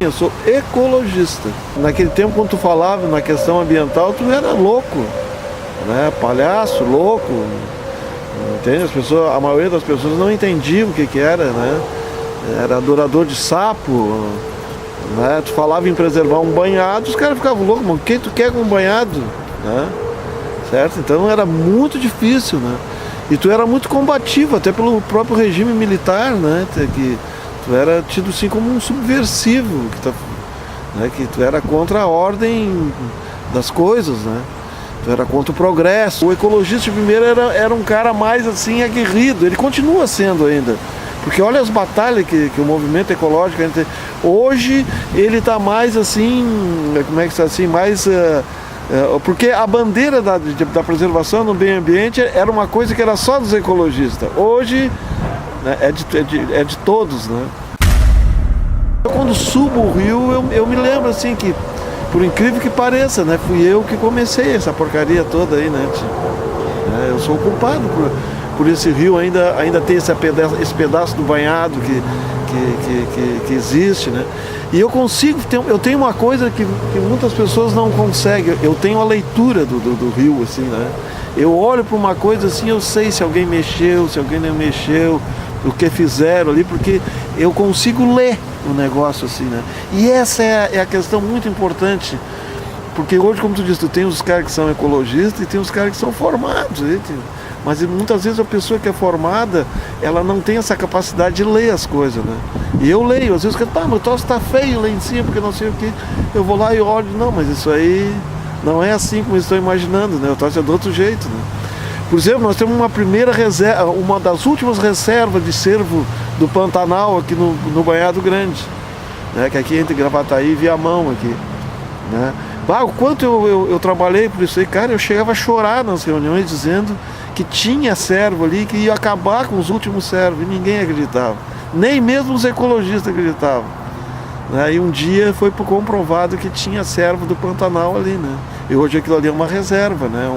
Eu sou ecologista. Naquele tempo, quando tu falava na questão ambiental, tu era louco, né? Palhaço, louco. Entende? A maioria das pessoas não entendia o que era, né? Era adorador de sapo, né? Tu falava em preservar um banhado, os caras ficavam loucos, mas o que tu quer com um banhado, né? Certo? Então era muito difícil, né? E tu era muito combativo, até pelo próprio regime militar, né? Que tu era tido assim como um subversivo, que tu era contra a ordem das coisas, né? Tu era contra o progresso. O ecologista primeiro era um cara mais assim aguerrido, ele continua sendo ainda. Porque olha as batalhas que o movimento ecológico tem. Hoje ele está mais assim, como é que está assim, mais... porque a bandeira da preservação do meio ambiente era uma coisa que era só dos ecologistas. Hoje, né, é de todos, né? Quando subo o rio, eu me lembro assim que, por incrível que pareça, né, fui eu que comecei essa porcaria toda aí, né? Eu sou o culpado por esse rio ainda ter esse pedaço do banhado que existe, né? E eu tenho uma coisa que muitas pessoas não conseguem, eu tenho a leitura do rio, assim, né? Eu olho para uma coisa assim, eu sei se alguém mexeu, se alguém não mexeu, o que fizeram ali, porque eu consigo ler o negócio assim, né? E essa é a questão muito importante, porque hoje, como tu disse, tu tem os caras que são ecologistas e tem os caras que são formados, né? Mas muitas vezes a pessoa que é formada, ela não tem essa capacidade de ler as coisas, né? E eu leio, às vezes, mas o troço está feio lá em cima, porque não sei o que. Eu vou lá e olho, não, mas isso aí não é assim como eu estou imaginando, né? O troço é do outro jeito, né? Por exemplo, nós temos uma primeira reserva, uma das últimas reservas de cervo do Pantanal aqui no Banhado Grande, né? Que é aqui entre Gravataí e Viamão aqui, né? O quanto eu trabalhei por isso aí, cara, eu chegava a chorar nas reuniões dizendo que tinha cervo ali, que ia acabar com os últimos cervos, e ninguém acreditava. Nem mesmo os ecologistas acreditavam. E um dia foi comprovado que tinha cervo do Pantanal ali, né? E hoje aquilo ali é uma reserva, né?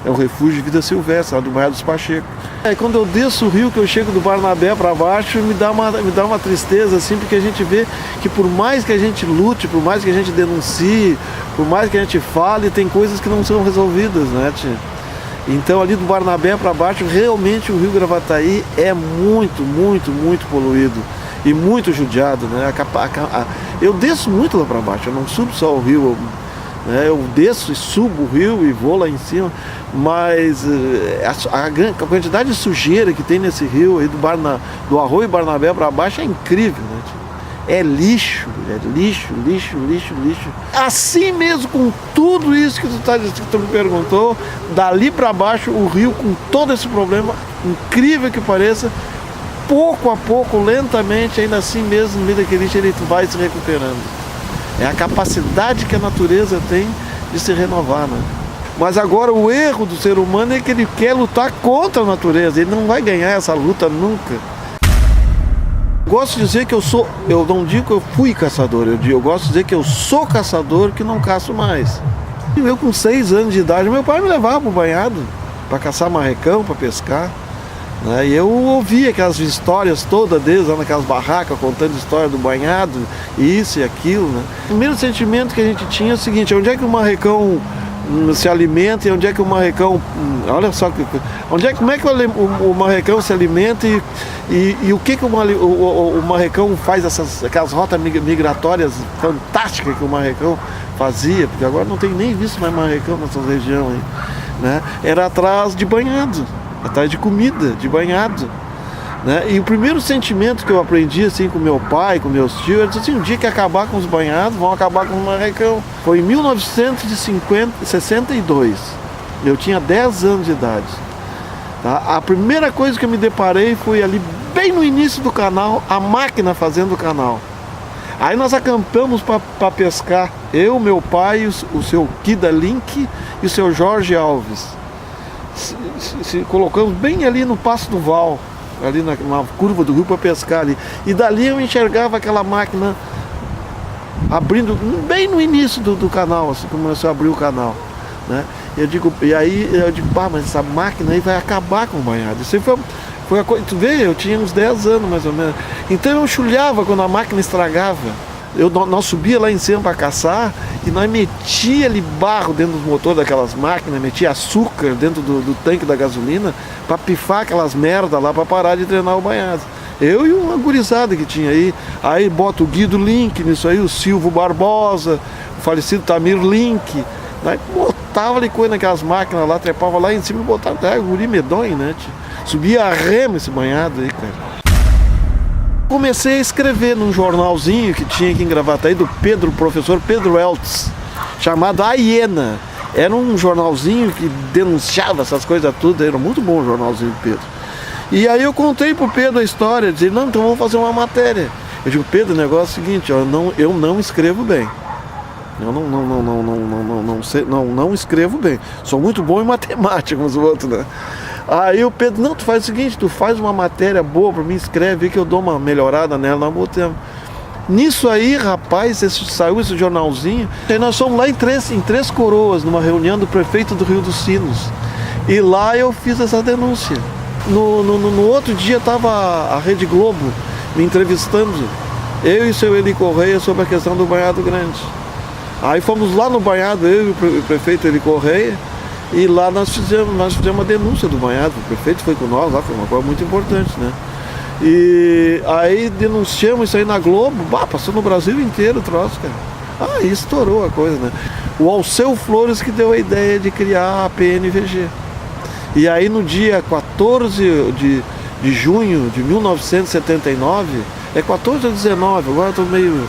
É um refúgio de vida silvestre, lá do bairro dos Pacheco. Aí quando eu desço o rio, que eu chego do Barnabé para baixo, me dá uma tristeza, assim, porque a gente vê que por mais que a gente lute, por mais que a gente denuncie, por mais que a gente fale, tem coisas que não são resolvidas, né, tia? Então ali do Barnabé para baixo, realmente o rio Gravataí é muito, muito, muito poluído e muito judiado, né? Eu desço muito lá para baixo, eu não subo só o rio, eu desço e subo o rio e vou lá em cima, mas a quantidade de sujeira que tem nesse rio aí do Arroio Barnabé para baixo é incrível, né? É lixo, lixo. Assim mesmo, com tudo isso que tu me perguntou, dali para baixo o rio, com todo esse problema, incrível que pareça, pouco a pouco, lentamente, ainda assim mesmo, no meio daquele lixo, ele vai se recuperando. É a capacidade que a natureza tem de se renovar, né? Mas agora o erro do ser humano é que ele quer lutar contra a natureza, ele não vai ganhar essa luta nunca. Gosto de dizer que eu não digo que eu fui caçador, eu gosto de dizer que eu sou caçador que não caço mais. Eu com 6 anos de idade, meu pai me levava para o banhado, para caçar marrecão, para pescar, né? E eu ouvia aquelas histórias todas deles, lá naquelas barracas, contando história do banhado, isso e aquilo, né? O primeiro sentimento que a gente tinha é o seguinte: onde é que o marrecão se alimenta e onde é que o marrecão, olha só, como é que o marrecão se alimenta e o que o marrecão faz, aquelas rotas migratórias fantásticas que o marrecão fazia, porque agora não tem nem visto mais marrecão nessa região aí, né? Era atrás de banhado, atrás de comida, de banhado, né? E o primeiro sentimento que eu aprendi assim com meu pai, com meus tios, eu disse assim: um dia que acabar com os banhados, vão acabar com o marrecão. Foi em 1962, eu tinha 10 anos de idade, tá? A primeira coisa que eu me deparei foi ali, bem no início do canal, a máquina fazendo o canal. Aí nós acampamos para pescar, eu, meu pai, o seu Kida Link e o seu Jorge Alves. Se colocamos bem ali no Passo do Val, ali na curva do rio, para pescar ali. E dali eu enxergava aquela máquina abrindo, bem no início do canal, assim, começou a abrir o canal, né? E aí eu digo, mas essa máquina aí vai acabar com o banhado. Isso foi a coisa, tu vê, eu tinha uns 10 anos mais ou menos. Então eu chulhava quando a máquina estragava. Nós subia lá em cima para caçar e nós metia ali barro dentro dos motores daquelas máquinas, metia açúcar dentro do tanque da gasolina para pifar aquelas merdas lá para parar de treinar o banhado. Eu e uma gurizada que tinha aí bota o Guido Link nisso aí, o Silvio Barbosa, o falecido Tamir Link, nós botava ali coisa naquelas máquinas lá, trepava lá em cima e botava, guri medonho, né? Subia a remo esse banhado aí, cara. Comecei a escrever num jornalzinho que tinha aqui em Gravataí do professor Pedro Eltz, chamado A Hiena. Era um jornalzinho que denunciava essas coisas tudo, era muito bom o jornalzinho do Pedro. E aí eu contei pro Pedro a história, disse, não, então vamos fazer uma matéria. Eu digo, Pedro, o negócio é o seguinte, ó, eu não escrevo bem. Eu não escrevo bem. Sou muito bom em matemática, como os outros, né? Aí o Pedro, não, tu faz o seguinte, tu faz uma matéria boa pra mim, escreve que eu dou uma melhorada nela, nós botamos. Nisso aí, rapaz, saiu esse jornalzinho, e nós fomos lá em Três Coroas, numa reunião do prefeito do Rio dos Sinos. E lá eu fiz essa denúncia. No outro dia estava a Rede Globo me entrevistando, eu e o seu Eli Correia, sobre a questão do banhado grande. Aí fomos lá no banhado, eu e o prefeito Eli Correia, e lá nós fizemos uma denúncia do banhado. O prefeito foi com nós lá, foi uma coisa muito importante, né? E aí denunciamos isso aí na Globo, passou no Brasil inteiro o troço, cara. Aí estourou a coisa, né? O Alceu Flores que deu a ideia de criar a PNVG. E aí no dia 14 de junho de 1979, é 14 ou 19, agora eu tô meio...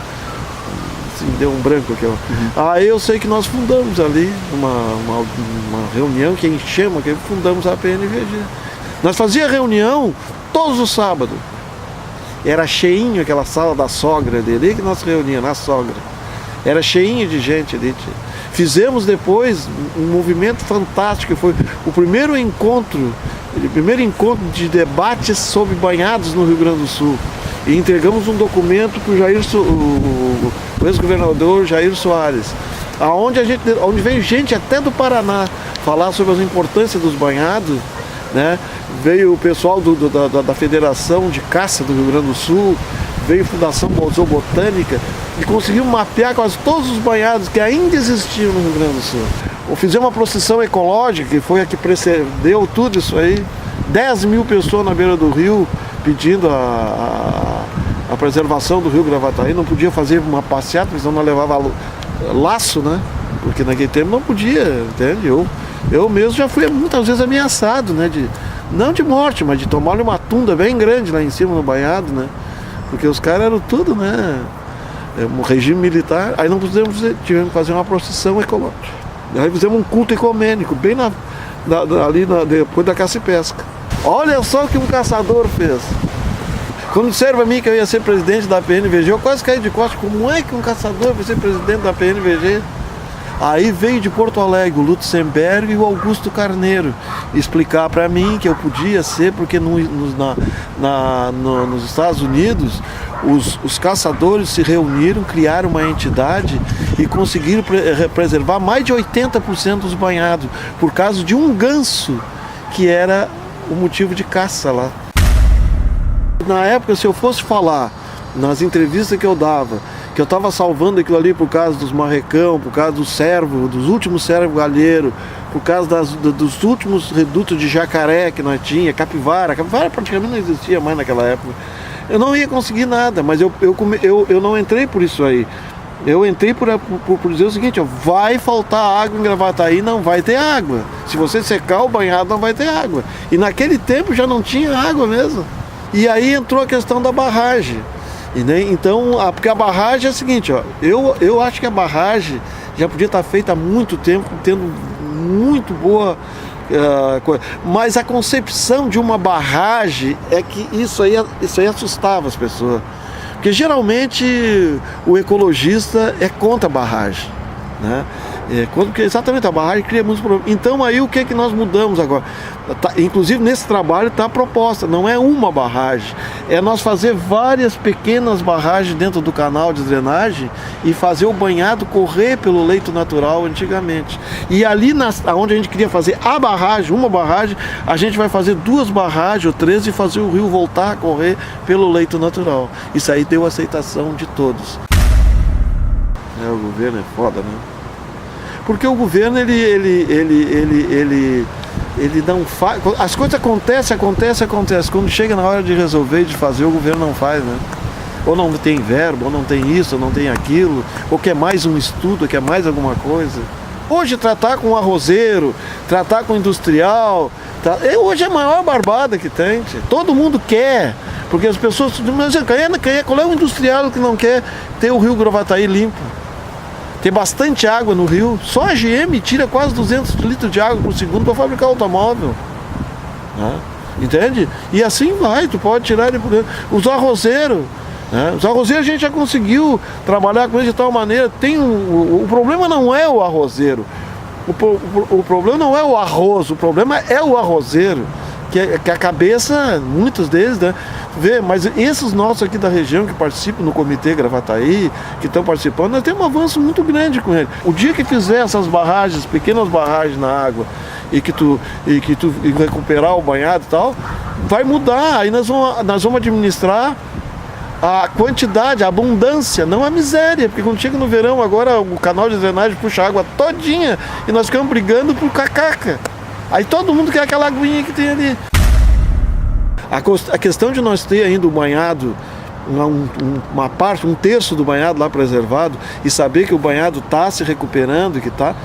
assim, deu um branco aqui, ó. Uhum. Aí eu sei que nós fundamos ali uma reunião, que enchemos, que fundamos a PNVG. Nós fazíamos reunião todos os sábados. Era cheinho aquela sala da sogra dele, que nós reuníamos, na sogra. Era cheinho de gente ali. Fizemos depois um movimento fantástico, foi o primeiro encontro de debates sobre banhados no Rio Grande do Sul. E entregamos um documento para o ex-governador Jair Soares, onde veio gente até do Paraná falar sobre a importância dos banhados, né? Veio o pessoal da Federação de Caça do Rio Grande do Sul, veio a Fundação Zoobotânica e conseguiu mapear quase todos os banhados que ainda existiam no Rio Grande do Sul. Fizemos uma procissão ecológica, que foi a que precedeu tudo isso aí. 10 mil pessoas na beira do rio pedindo a preservação do rio Gravataí. Não podia fazer uma passeata, porque senão não levava laço, né? Porque naquele tempo não podia, entende? Eu mesmo já fui muitas vezes ameaçado, né? Não de morte, mas de tomar uma tunda bem grande lá em cima no banhado, né? Porque os caras eram tudo, né? Um regime militar. Aí não tivemos que fazer uma procissão ecológica. Aí fizemos um culto ecumênico, bem depois da caça e pesca. Olha só o que um caçador fez. Quando disseram para mim que eu ia ser presidente da PNVG, eu quase caí de costas. Como é que um caçador vai ser presidente da PNVG? Aí veio de Porto Alegre o Lutzenberg e o Augusto Carneiro explicar para mim que eu podia ser, porque nos Estados Unidos os caçadores se reuniram, criaram uma entidade e conseguiram preservar mais de 80% dos banhados, por causa de um ganso que era o motivo de caça lá. Na época, se eu fosse falar nas entrevistas que eu dava, que eu estava salvando aquilo ali por causa dos marrecão, por causa dos últimos cervos galheiros, por causa dos últimos redutos de jacaré que nós tinha, capivara praticamente não existia mais naquela época. Eu não ia conseguir nada, mas eu não entrei por isso aí. Eu entrei por dizer o seguinte, ó, vai faltar água em Gravataí, não vai ter água. Se você secar o banhado, não vai ter água. E naquele tempo já não tinha água mesmo. E aí entrou a questão da barragem. Então, porque a barragem é o seguinte, ó, eu acho que a barragem já podia estar feita há muito tempo, tendo muito boa coisa. Mas a concepção de uma barragem é que isso aí assustava as pessoas. Porque geralmente o ecologista é contra a barragem, né? Porque exatamente a barragem cria muitos problemas. Então aí o que é que nós mudamos agora? Inclusive nesse trabalho está a proposta, não é uma barragem, é nós fazer várias pequenas barragens dentro do canal de drenagem e fazer o banhado correr pelo leito natural antigamente. E ali onde a gente queria fazer uma barragem, a gente vai fazer 2 barragens ou 3 e fazer o rio voltar a correr pelo leito natural. Isso aí deu aceitação de todos. O governo é foda, né? Porque o governo, ele não faz... As coisas acontecem. Quando chega na hora de resolver e de fazer, o governo não faz, né? Ou não tem verbo, ou não tem isso, ou não tem aquilo, ou quer mais um estudo, ou quer mais alguma coisa. Hoje tratar com o arrozeiro, tratar com o industrial, hoje é a maior barbada que tem. Todo mundo quer, porque as pessoas... Qual é o industrial que não quer ter o rio Gravataí limpo? Tem bastante água no rio. Só a GM tira quase 200 litros de água por segundo para fabricar automóvel. Né? Entende? E assim vai, tu pode tirar ele por dentro. Os arrozeiros. Né? Os arrozeiros a gente já conseguiu trabalhar com eles de tal maneira. O problema não é o arrozeiro. O problema não é o arroz, o problema é o arrozeiro. Que a cabeça, muitos deles, né? Vê, mas esses nossos aqui da região que participam no Comitê Gravataí, que estão participando, nós temos um avanço muito grande com ele. O dia que fizer essas barragens, pequenas barragens na água, e recuperar o banhado e tal, vai mudar. Aí nós vamos administrar a quantidade, a abundância, não a miséria, porque quando chega no verão agora o canal de drenagem puxa a água todinha e nós ficamos brigando por cacaca. Aí todo mundo quer aquela aguinha que tem ali. A questão de nós ter ainda o banhado, uma parte, um terço do banhado lá preservado, e saber que o banhado está se recuperando, que está,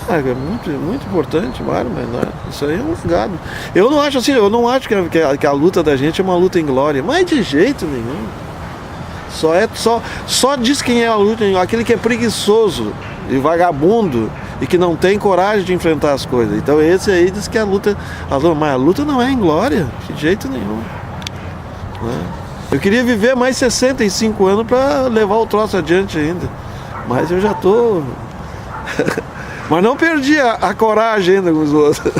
é muito, muito importante, mas isso aí é um gado. Eu não acho que a luta da gente é uma luta inglória, mas de jeito nenhum. Só diz quem é a luta, aquele que é preguiçoso e vagabundo e que não tem coragem de enfrentar as coisas. Então esse aí diz que mas a luta não é inglória, de jeito nenhum. Né? Eu queria viver mais 65 anos para levar o troço adiante ainda, mas eu já tô... Mas não perdi a coragem ainda com os outros.